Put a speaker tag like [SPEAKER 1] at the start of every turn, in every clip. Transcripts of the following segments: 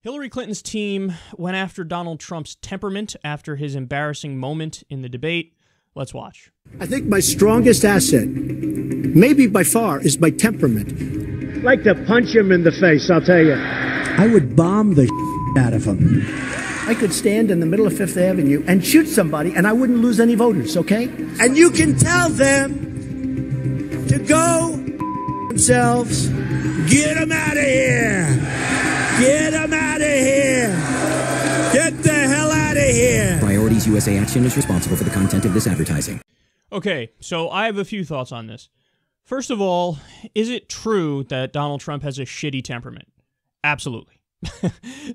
[SPEAKER 1] Hillary Clinton's team went after Donald Trump's temperament after his embarrassing moment in the debate. Let's watch.
[SPEAKER 2] I think my strongest asset, maybe by far, is my temperament.
[SPEAKER 3] I'd like to punch him in the face, I'll tell you.
[SPEAKER 4] I would bomb the out of him.
[SPEAKER 2] I could stand in the middle of Fifth Avenue and shoot somebody and I wouldn't lose any voters, okay?
[SPEAKER 4] And you can tell them to go themselves. Get them out of here. Get them out of here. Get the hell out of here.
[SPEAKER 5] Priorities USA Action is responsible for the content of this advertising.
[SPEAKER 1] Okay, so I have a few thoughts on this. First of all, is it true that Donald Trump has a shitty temperament? Absolutely.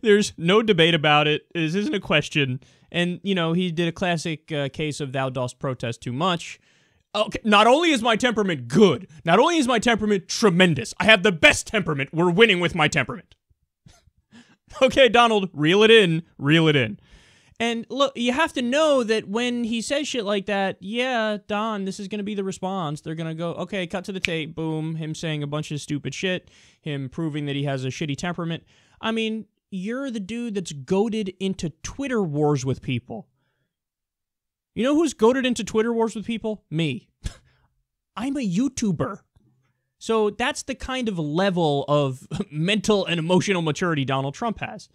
[SPEAKER 1] There's no debate about it. This isn't a question. And, you know, he did a classic case of thou dost protest too much. Okay, not only is my temperament good, not only is my temperament tremendous, I have the best temperament. We're winning with my temperament. Okay, Donald, reel it in, reel it in. And look, you have to know that when he says shit like that, yeah, Don, this is going to be the response. They're going to go, okay, cut to the tape, boom, him saying a bunch of stupid shit, him proving that he has a shitty temperament. I mean, you're the dude that's goaded into Twitter wars with people. You know who's goaded into Twitter wars with people? Me. I'm a YouTuber. So that's the kind of level of mental and emotional maturity Donald Trump has.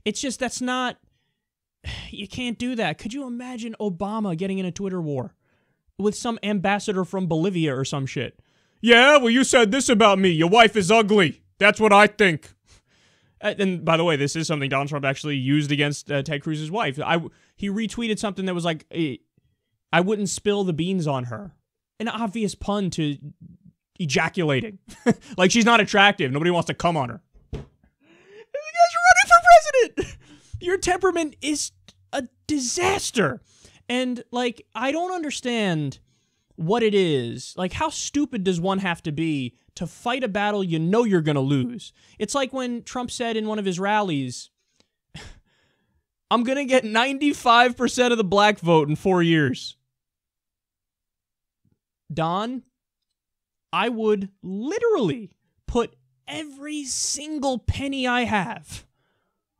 [SPEAKER 1] It's just, that's not... You can't do that. Could you imagine Obama getting in a Twitter war with some ambassador from Bolivia or some shit? Yeah, well, you said this about me. Your wife is ugly. That's what I think. And by the way, this is something Donald Trump actually used against Ted Cruz's wife. He retweeted something that was like, I wouldn't spill the beans on her. An obvious pun to ejaculating. Like she's not attractive. Nobody wants to come on her. This guy's running for president. Your temperament is a disaster. And, like, I don't understand what it is. Like, how stupid does one have to be to fight a battle you know you're going to lose? It's like when Trump said in one of his rallies, I'm going to get 95% of the black vote in 4 years. Don, I would literally put every single penny I have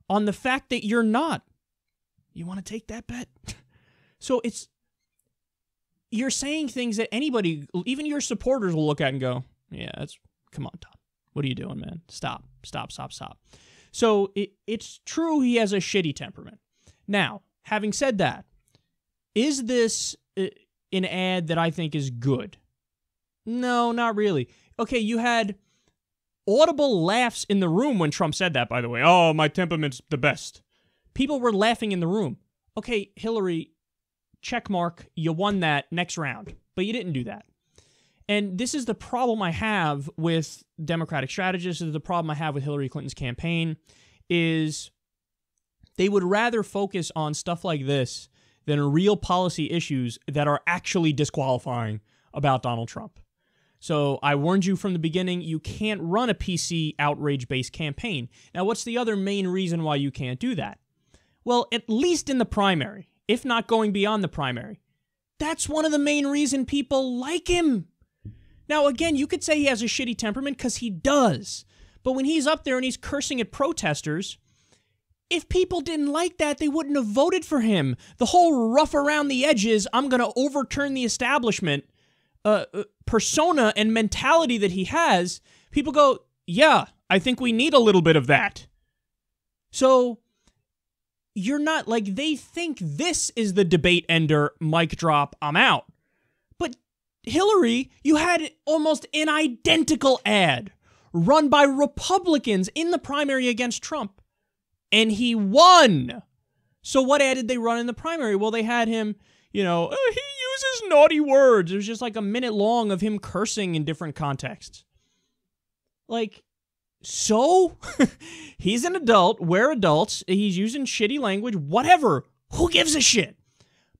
[SPEAKER 1] on the fact that you're not. You want to take that bet? So you're saying things that anybody, even your supporters, will look at and go, yeah, come on, Don. What are you doing, man? Stop. So it's true he has a shitty temperament. Now, having said that, is this an ad that I think is good? No, not really. Okay, you had audible laughs in the room when Trump said that, by the way. Oh, my temperament's the best. People were laughing in the room. Okay, Hillary, check mark, you won that next round. But you didn't do that. And this is the problem I have with Democratic strategists. This is the problem I have with Hillary Clinton's campaign, is they would rather focus on stuff like this than real policy issues that are actually disqualifying about Donald Trump. So I warned you from the beginning, you can't run a PC outrage-based campaign. Now, what's the other main reason why you can't do that? Well, at least in the primary, if not going beyond the primary. That's one of the main reasons people like him. Now, again, you could say he has a shitty temperament because he does. But when he's up there and he's cursing at protesters, if people didn't like that, they wouldn't have voted for him. The whole rough around the edges, I'm going to overturn the establishment persona and mentality that he has, people go, yeah, I think we need a little bit of that. So you're not, like, they think this is the debate ender, mic drop, I'm out. But Hillary, you had almost an identical ad run by Republicans in the primary against Trump, and he won. So what ad did they run in the primary? Well, they had him, you know, he uses naughty words. It was just like a minute long of him cursing in different contexts. Like, so? He's an adult. We're adults. He's using shitty language. Whatever. Who gives a shit?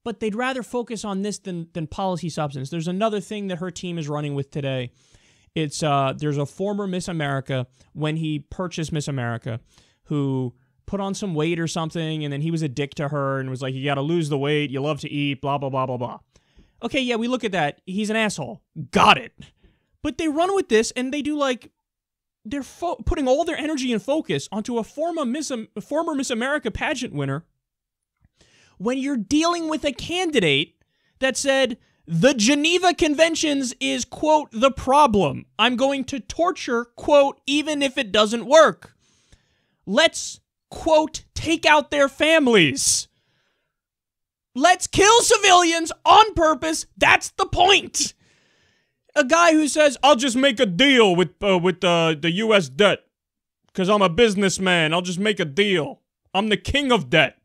[SPEAKER 1] But they'd rather focus on this than policy substance. There's another thing that her team is running with today. It's there's a former Miss America, when he purchased Miss America, who put on some weight or something, and then he was a dick to her and was like, you got to lose the weight, you love to eat, blah, blah, blah, blah, blah. Okay, yeah, we look at that. He's an asshole. Got it. But they run with this, and they do, like, they're putting all their energy and focus onto a former Miss America pageant winner when you're dealing with a candidate that said, the Geneva Conventions is, quote, the problem. I'm going to torture, quote, even if it doesn't work. Let's, quote, take out their families. Let's kill civilians on purpose. That's the point. A guy who says, I'll just make a deal with the U.S. debt because I'm a businessman. I'll just make a deal. I'm the king of debt.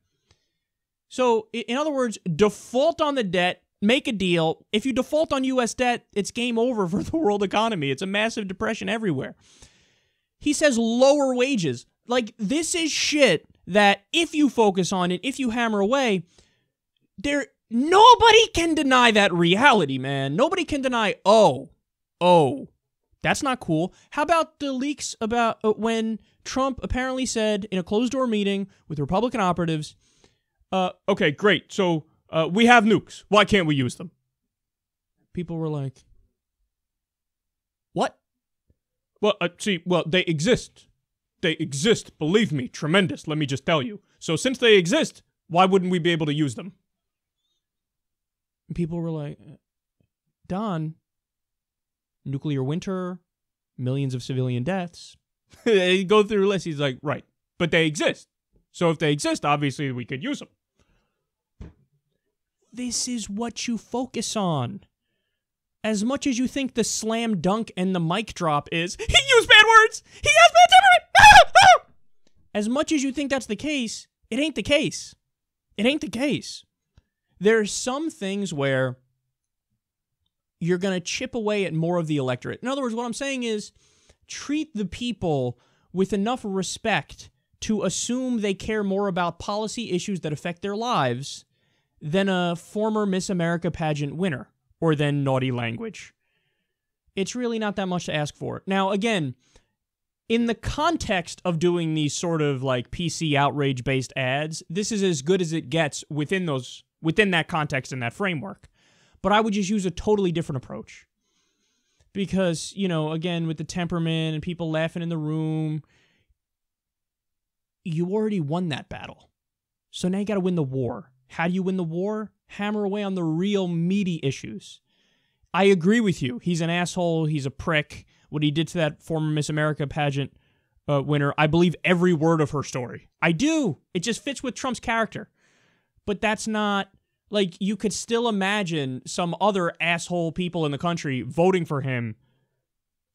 [SPEAKER 1] So, in other words, default on the debt, make a deal. If you default on U.S. debt, it's game over for the world economy. It's a massive depression everywhere. He says lower wages. Like, this is shit that if you focus on it, if you hammer away, nobody can deny that reality, man. Nobody can deny, oh, that's not cool. How about the leaks about when Trump apparently said in a closed-door meeting with Republican operatives, okay, great, so we have nukes. Why can't we use them? People were like, what? Well, they exist. They exist, believe me, tremendous, let me just tell you. So since they exist, why wouldn't we be able to use them? And people were like, Don, nuclear winter, millions of civilian deaths. They go through a list. He's like, right, but they exist. So if they exist, obviously we could use them. This is what you focus on. As much as you think the slam dunk and the mic drop is, he used bad words! He has bad temperament! As much as you think that's the case, it ain't the case. It ain't the case. There's some things where you're going to chip away at more of the electorate. In other words, what I'm saying is, treat the people with enough respect to assume they care more about policy issues that affect their lives than a former Miss America pageant winner, or than naughty language. It's really not that much to ask for. Now, again, in the context of doing these sort of like PC outrage-based ads, this is as good as it gets within that context and that framework. But I would just use a totally different approach. Because, you know, again, with the temperament and people laughing in the room, you already won that battle. So now you got to win the war. How do you win the war? Hammer away on the real meaty issues. I agree with you. He's an asshole. He's a prick. What he did to that former Miss America pageant winner, I believe every word of her story. I do. It just fits with Trump's character. But that's not, like, you could still imagine some other asshole people in the country voting for him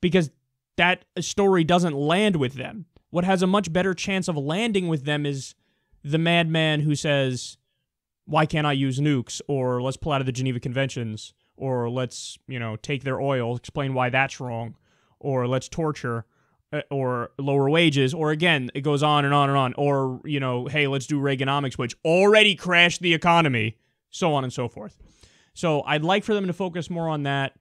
[SPEAKER 1] because that story doesn't land with them. What has a much better chance of landing with them is the madman who says, why can't I use nukes? Or let's pull out of the Geneva Conventions. Or let's, take their oil, explain why that's wrong. Or let's torture. Or lower wages. Or again, it goes on and on and on. Or, hey, let's do Reaganomics, which already crashed the economy. So on and so forth. So I'd like for them to focus more on that.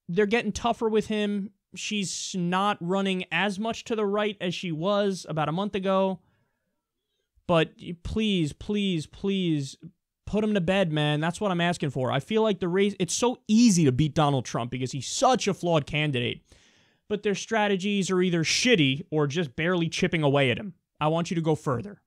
[SPEAKER 1] They're getting tougher with him. She's not running as much to the right as she was about a month ago. But please, please, please put him to bed, man. That's what I'm asking for. I feel like the race, it's so easy to beat Donald Trump because he's such a flawed candidate. But their strategies are either shitty or just barely chipping away at him. I want you to go further.